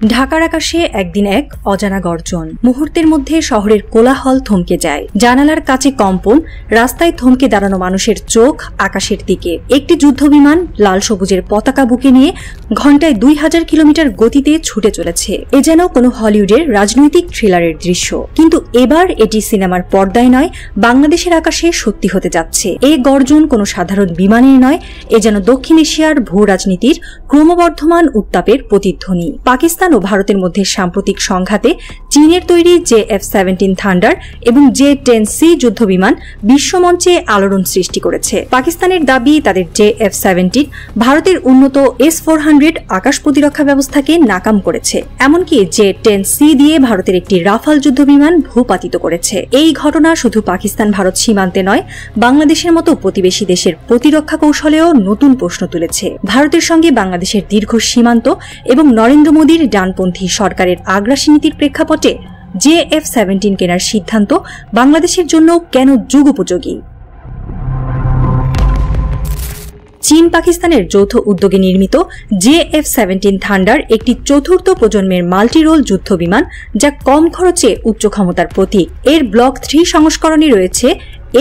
ঢাকার আকাশে একদিন এক অজানা গর্জন। মুহূর্তের মধ্যে শহরের কোলাহল থমকে যায়। জানালার কাছে কম্পন, রাস্তায় থমকে দাঁড়ানো মানুষের চোখ আকাশের দিকে। একটি যুদ্ধবিমান লাল সবুজের পতাকা বুকে নিয়ে ঘণ্টায় 2000 কিলোমিটার গতিতে ছুটে চলেছে। এ যেন কোনো হলিউডের রাজনৈতিক থ্রিলারের দৃশ্য, কিন্তু এবার এটি সিনেমার পর্দায় নয়, বাংলাদেশের আকাশে সত্যি হতে যাচ্ছে। এই গর্জন কোনো সাধারণ বিমানের নয়, এ যেন দক্ষিণ এশিয়ার ভূ রাজনীতির ক্রমবর্ধমান উত্তাপের প্রতিধ্বনি। পাকিস্তান ও ভারতের মধ্যে সাম্প্রতিক সংঘাতে চীনের তৈরি JF-17 থান্ডার এবং J-10C যুদ্ধবিমান বিশ্বমঞ্চে আলোড়ন সৃষ্টি করেছে। পাকিস্তানের দাবি, তাদের JF-17 ভারতের উন্নত S-400 আকাশ প্রতিরক্ষা ব্যবস্থাকে নাকাম করেছে, এমনকি J-10C দিয়ে ভারতের একটি রাফাল যুদ্ধবিমান ভূপাতিত করেছে। এই ঘটনা শুধু পাকিস্তান ভারত সীমান্তে নয়, বাংলাদেশের মতো প্রতিবেশী দেশের প্রতিরক্ষা কৌশলেও নতুন প্রশ্ন তুলেছে। ভারতের সঙ্গে বাংলাদেশের দীর্ঘ সীমান্ত এবং নরেন্দ্র মোদীর ডানপন্থী সরকারের আগ্রাসী নীতির প্রেক্ষাপটে JF-17 কেনার সিদ্ধান্ত বাংলাদেশের জন্য কেন যুগোপযোগী? চীন পাকিস্তানের যৌথ উদ্যোগে নির্মিত JF-17 থান্ডার একটি চতুর্থ প্রজন্মের মাল্টিরোল যুদ্ধবিমান, যা কম খরচে উচ্চ ক্ষমতার প্রতীক। এর ব্লক 3 সংস্করণে রয়েছে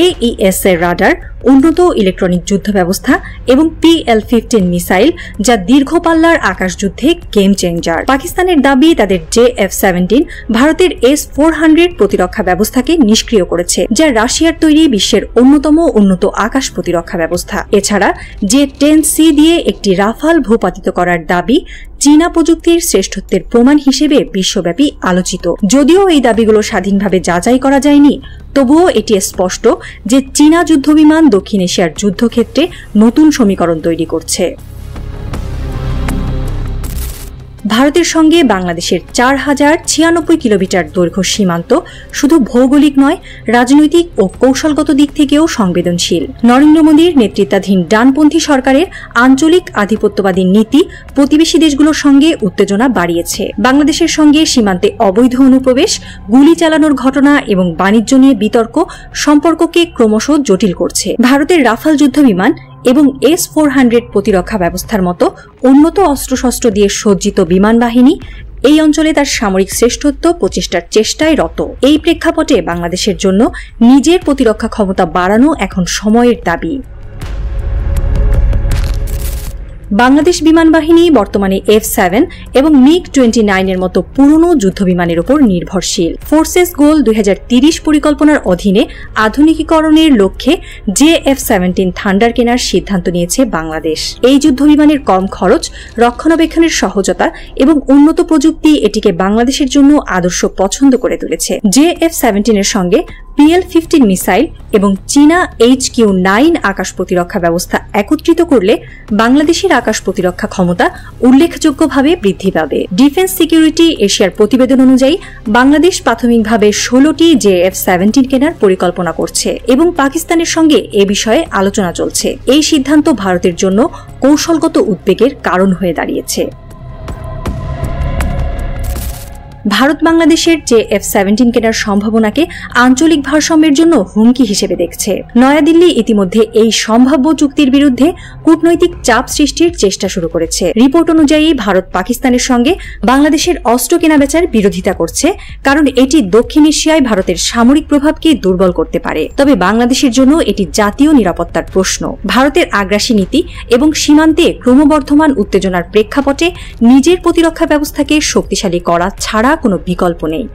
AES এর রাডার, উন্নত ইলেকট্রনিক যুদ্ধ ব্যবস্থা এবং PL-15 মিসাইল, যা দীর্ঘ পাল্লার আকাশ যুদ্ধে গেম চেঞ্জার। পাকিস্তানের দাবি, তাদের JF-17 ভারতের S-400 প্রতিরক্ষা ব্যবস্থাকে নিষ্ক্রিয় করেছে, যা রাশিয়ার তৈরি বিশ্বের অন্যতম উন্নত আকাশ প্রতিরক্ষা ব্যবস্থা। এছাড়া J-10C দিয়ে একটি রাফাল ভূপাতিত করার দাবি চীনা প্রযুক্তির শ্রেষ্ঠত্বের প্রমাণ হিসেবে বিশ্বব্যাপী আলোচিত। যদিও এই দাবিগুলো স্বাধীনভাবে যাচাই করা যায়নি, তবুও এটি স্পষ্ট যে চীনা যুদ্ধবিমান দক্ষিণ এশিয়ার যুদ্ধক্ষেত্রে নতুন সমীকরণ তৈরি করছে। ভারতের সঙ্গে বাংলাদেশের 4096 কিলোমিটার দৈর্ঘ্য সীমান্ত শুধু ভৌগোলিক নয়, রাজনৈতিক ও কৌশলগত দিক থেকেও সংবেদনশীল। নরেন্দ্র মোদীর নেতৃত্বাধীন ডানপন্থী সরকারের আঞ্চলিক আধিপত্যবাদী নীতি প্রতিবেশী দেশগুলোর সঙ্গে উত্তেজনা বাড়িয়েছে। বাংলাদেশের সঙ্গে সীমান্তে অবৈধ অনুপ্রবেশ, গুলি চালানোর ঘটনা এবং বাণিজ্য নিয়ে বিতর্ক সম্পর্ককে ক্রমশ জটিল করছে। ভারতের রাফাল যুদ্ধবিমান এবং S-400 প্রতিরক্ষা ব্যবস্থার মতো উন্নত অস্ত্রশস্ত্র দিয়ে সজ্জিত বিমান বাহিনী এই অঞ্চলে তার সামরিক শ্রেষ্ঠত্ব প্রতিষ্ঠার চেষ্টায় রত। এই প্রেক্ষাপটে বাংলাদেশের জন্য নিজের প্রতিরক্ষা ক্ষমতা বাড়ানো এখন সময়ের দাবি। বাংলাদেশ বিমান বাহিনী বর্তমানে F-7 এবং MiG-29 এর মতো পুরনো যুদ্ধবিমানের উপর নির্ভরশীল। ফোর্সেস গোল 2030 পরিকল্পনার অধীনে আধুনিকীকরণের লক্ষ্যে JF-17 থান্ডার কেনার সিদ্ধান্ত নিয়েছে বাংলাদেশ। এই যুদ্ধবিমানের কম খরচ, রক্ষণাবেক্ষণের সহজতা এবং উন্নত প্রযুক্তি এটিকে বাংলাদেশের জন্য আদর্শ পছন্দ করে তুলেছে। JF-17 এর সঙ্গে PL-15 মিসাইল এবং চীনা HQ-9 আকাশ প্রতিরক্ষা ব্যবস্থা একত্রিত করলে বাংলাদেশের আকাশ প্রতিরক্ষা ক্ষমতা উল্লেখযোগ্যভাবে বৃদ্ধি পাবে। ডিফেন্স সিকিউরিটি এশিয়ার প্রতিবেদন অনুযায়ী বাংলাদেশ প্রাথমিকভাবে 16টি JF-17 কেনার পরিকল্পনা করছে এবং পাকিস্তানের সঙ্গে এ বিষয়ে আলোচনা চলছে। এই সিদ্ধান্ত ভারতের জন্য কৌশলগত উদ্বেগের কারণ হয়ে দাঁড়িয়েছে। ভারত বাংলাদেশের JF-17 কেনার সম্ভাবনাকে আঞ্চলিক ভারসাম্যের জন্য হুমকি হিসেবে দেখছে। নয়াদিল্লি ইতিমধ্যে এই সম্ভাব্য চুক্তির বিরুদ্ধে কূটনৈতিক চাপ সৃষ্টির চেষ্টা শুরু করেছে। রিপোর্ট অনুযায়ী ভারত পাকিস্তানের সঙ্গে বাংলাদেশের অস্ত্র কেনাবেচার বিরোধিতা করছে, কারণ এটি দক্ষিণ এশিয়ায় ভারতের সামরিক প্রভাবকে দুর্বল করতে পারে। তবে বাংলাদেশের জন্য এটি জাতীয় নিরাপত্তার প্রশ্ন। ভারতের আগ্রাসী নীতি এবং সীমান্তে ক্রমবর্ধমান উত্তেজনার প্রেক্ষাপটে নিজের প্রতিরক্ষা ব্যবস্থাকে শক্তিশালী করা ছাড়া কোনো বিকল্প নেই।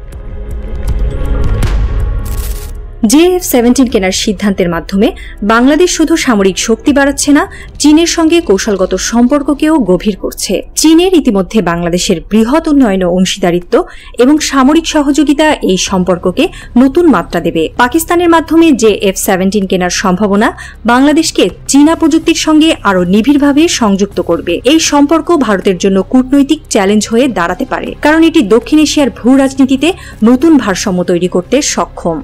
JF-17 কেনার সিদ্ধান্তের মাধ্যমে বাংলাদেশ শুধু সামরিক শক্তি বাড়াচ্ছে না, চীনের সঙ্গে কৌশলগত সম্পর্ককেও গভীর করছে। চীনের ইতিমধ্যে বাংলাদেশের বৃহৎ উন্নয়ন ও অংশীদারিত্ব এবং সামরিক সহযোগিতা এই সম্পর্ককে নতুন মাত্রা দেবে। পাকিস্তানের মাধ্যমে JF-17 কেনার সম্ভাবনা বাংলাদেশকে চীনা প্রযুক্তির সঙ্গে আরও নিবিড়ভাবে সংযুক্ত করবে। এই সম্পর্ক ভারতের জন্য কূটনৈতিক চ্যালেঞ্জ হয়ে দাঁড়াতে পারে, কারণ এটি দক্ষিণ এশিয়ার ভূ রাজনীতিতে নতুন ভারসাম্য তৈরি করতে সক্ষম।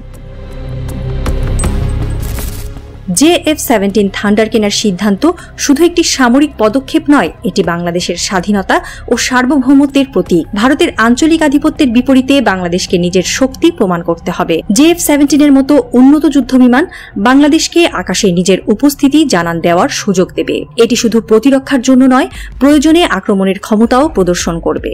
JF-17 থান্ডার কেনার সিদ্ধান্ত শুধু একটি সামরিক পদক্ষেপ নয়, এটি বাংলাদেশের স্বাধীনতা ও সার্বভৌমত্বের প্রতীক। ভারতের আঞ্চলিক আধিপত্যের বিপরীতে বাংলাদেশকে নিজের শক্তি প্রমাণ করতে হবে। JF-17 এর মতো উন্নত যুদ্ধবিমান বাংলাদেশকে আকাশে নিজের উপস্থিতি জানান দেওয়ার সুযোগ দেবে। এটি শুধু প্রতিরক্ষার জন্য নয়, প্রয়োজনে আক্রমণের ক্ষমতাও প্রদর্শন করবে।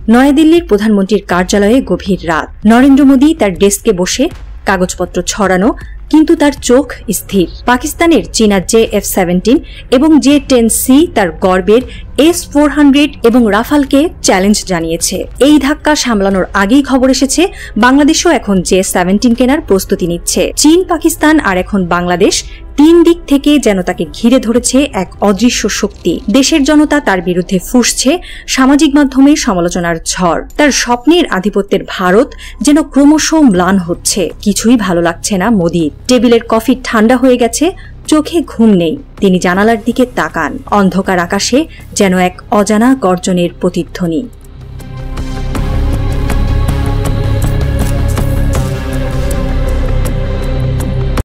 নয়াদিল্লির প্রধানমন্ত্রীর কার্যালয়ে গভীর রাত। নরেন্দ্র মোদী তার ডেস্কে বসে, কাগজপত্র ছড়ানো, কিন্তু তার চোখ স্থির। পাকিস্তানের চীনা JF-17 এবং J-10C তার গর্বের S-400 এবং রাফালকে চ্যালেঞ্জ জানিয়েছে। এই ধাক্কা সামলানোর আগেই খবর এসেছে বাংলাদেশও এখন J-17 কেনার প্রস্তুতি নিচ্ছে। চীন, পাকিস্তান আর এখন বাংলাদেশ, তিন দিক থেকে যেন তাকে ঘিরে ধরেছে এক অদৃশ্য শক্তি। দেশের জনতা তার বিরুদ্ধে ফুঁসছে, সামাজিক মাধ্যমে সমালোচনার ঝড়। তার স্বপ্নের আধিপত্যের ভারত যেন ক্রমশ ম্লান হচ্ছে। কিছুই ভালো লাগছে না মোদির। টেবিলের কফি ঠান্ডা হয়ে গেছে, চোখে ঘুম নেই। তিনি জানালার দিকে তাকান। অন্ধকার আকাশে যেন এক অজানা গর্জনের প্রতিধ্বনি।